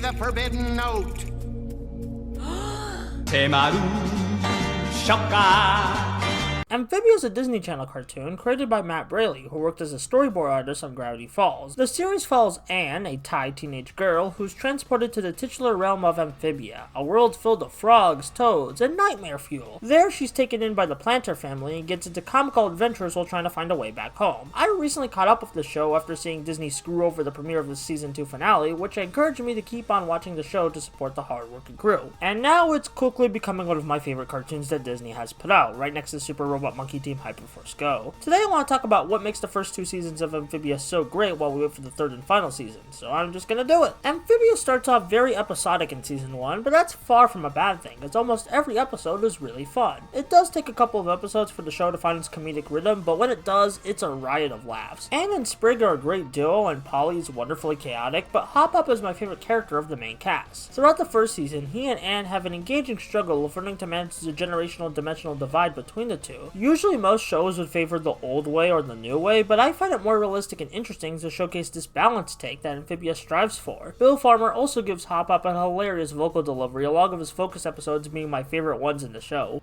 the forbidden note. Temaru Shoka. Amphibia is a Disney Channel cartoon created by Matt Braley, who worked as a storyboard artist on Gravity Falls. The series follows Anne, a Thai teenage girl, who's transported to the titular realm of Amphibia, a world filled with frogs, toads, and nightmare fuel. There, she's taken in by the Planter family and gets into comical adventures while trying to find a way back home. I recently caught up with the show after seeing Disney screw over the premiere of the Season 2 finale, which encouraged me to keep on watching the show to support the hard-working crew. And now it's quickly becoming one of my favorite cartoons that Disney has put out, right next to Super Robot Monkey Team Hyperforce Go. Today I want to talk about what makes the first 2 seasons of Amphibia so great while we wait for the 3rd and final season, so I'm just gonna do it. Amphibia starts off very episodic in Season 1, but that's far from a bad thing, as almost every episode is really fun. It does take a couple of episodes for the show to find its comedic rhythm, but when it does, it's a riot of laughs. Anne and Sprig are a great duo, and Polly is wonderfully chaotic, but Hop-Up is my favorite character of the main cast. Throughout the first season, he and Anne have an engaging struggle of learning to manage the generational and dimensional divide between the two. Usually most shows would favor the old way or the new way, but I find it more realistic and interesting to showcase this balanced take that Amphibia strives for. Bill Farmer also gives Hop-Up an hilarious vocal delivery, along with his focus episodes being my favorite ones in the show.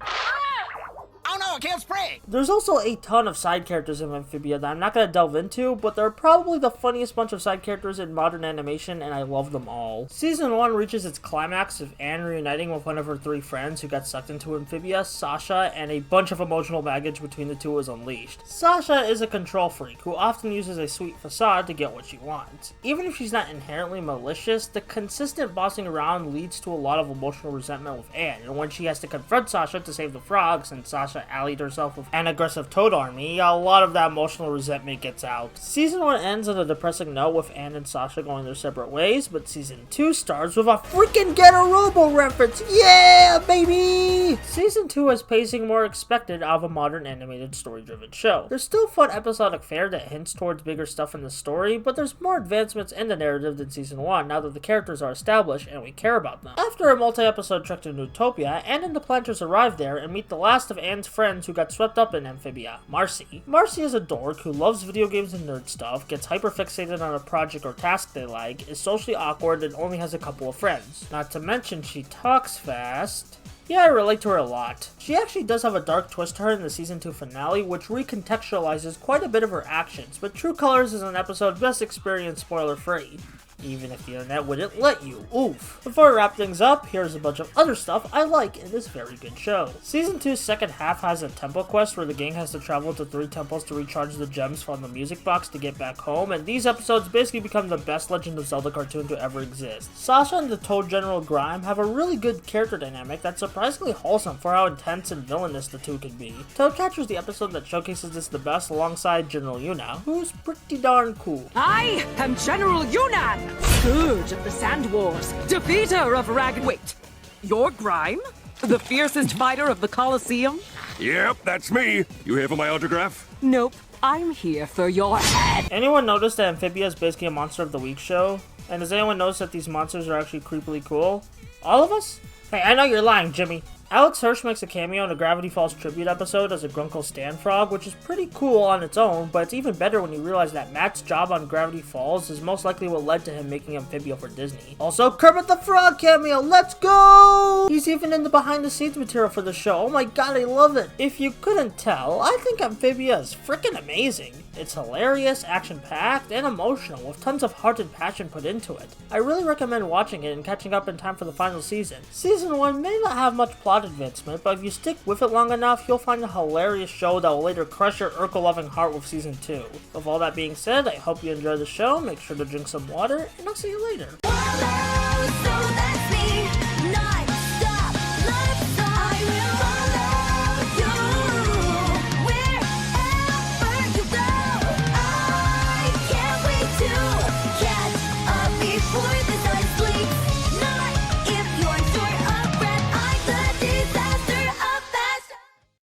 Oh no, I can't spray! There's also a ton of side characters in Amphibia that I'm not going to delve into, but they're probably the funniest bunch of side characters in modern animation, and I love them all. Season 1 reaches its climax with Anne reuniting with one of her 3 friends who got sucked into Amphibia, Sasha, and a bunch of emotional baggage between the two is unleashed. Sasha is a control freak who often uses a sweet facade to get what she wants. Even if she's not inherently malicious, the consistent bossing around leads to a lot of emotional resentment with Anne, and when she has to confront Sasha to save the frogs, and Sasha allied herself with an aggressive toad army, a lot of that emotional resentment gets out. Season 1 ends on a depressing note with Anne and Sasha going their separate ways, but Season 2 starts with a freaking Get a Robo reference! Yeah, baby! Season 2 has pacing more expected out of a modern animated story-driven show. There's still fun episodic fare that hints towards bigger stuff in the story, but there's more advancements in the narrative than Season 1 now that the characters are established and we care about them. After a multi-episode trek to Newtopia, Anne and the Planters arrive there and meet the last of Anne's friends who got swept up in Amphibia, Marcy. Marcy is a dork who loves video games and nerd stuff, gets hyperfixated on a project or task they like, is socially awkward, and only has a couple of friends. Not to mention she talks fast. Yeah, I relate to her a lot. She actually does have a dark twist to her in the Season 2 finale, which recontextualizes quite a bit of her actions, but True Colors is an episode best experienced spoiler-free. Even if the internet wouldn't let you. Oof. Before I wrap things up, here's a bunch of other stuff I like in this very good show. Season 2's second half has a temple quest where the gang has to travel to 3 temples to recharge the gems from the music box to get back home, and these episodes basically become the best Legend of Zelda cartoon to ever exist. Sasha and the Toad General Grime have a really good character dynamic that's surprisingly wholesome for how intense and villainous the two can be. Toadcatcher is the episode that showcases this the best alongside General Yuna, who's pretty darn cool. I am General Yunan, Scourge of the Sand Wars, defeater of Wait, you're Grime? The fiercest fighter of the Colosseum? Yep, that's me. You here for my autograph? Nope, I'm here for your head. Anyone notice that Amphibia is basically a Monster of the Week show? And does anyone notice that these monsters are actually creepily cool? All of us? Hey, I know you're lying, Jimmy. Alex Hirsch makes a cameo in a Gravity Falls tribute episode as a Grunkle Stan Frog, which is pretty cool on its own, but it's even better when you realize that Matt's job on Gravity Falls is most likely what led to him making Amphibia for Disney. Also, Kermit the Frog cameo, let's go! He's even in the behind the scenes material for the show. Oh my god, I love it! If you couldn't tell, I think Amphibia is freaking amazing. It's hilarious, action-packed, and emotional, with tons of heart and passion put into it. I really recommend watching it and catching up in time for the final season. Season 1 may not have much plot advancement, but if you stick with it long enough, you'll find a hilarious show that will later crush your Urkel-loving heart with Season 2. With all that being said, I hope you enjoy the show, make sure to drink some water, and I'll see you later.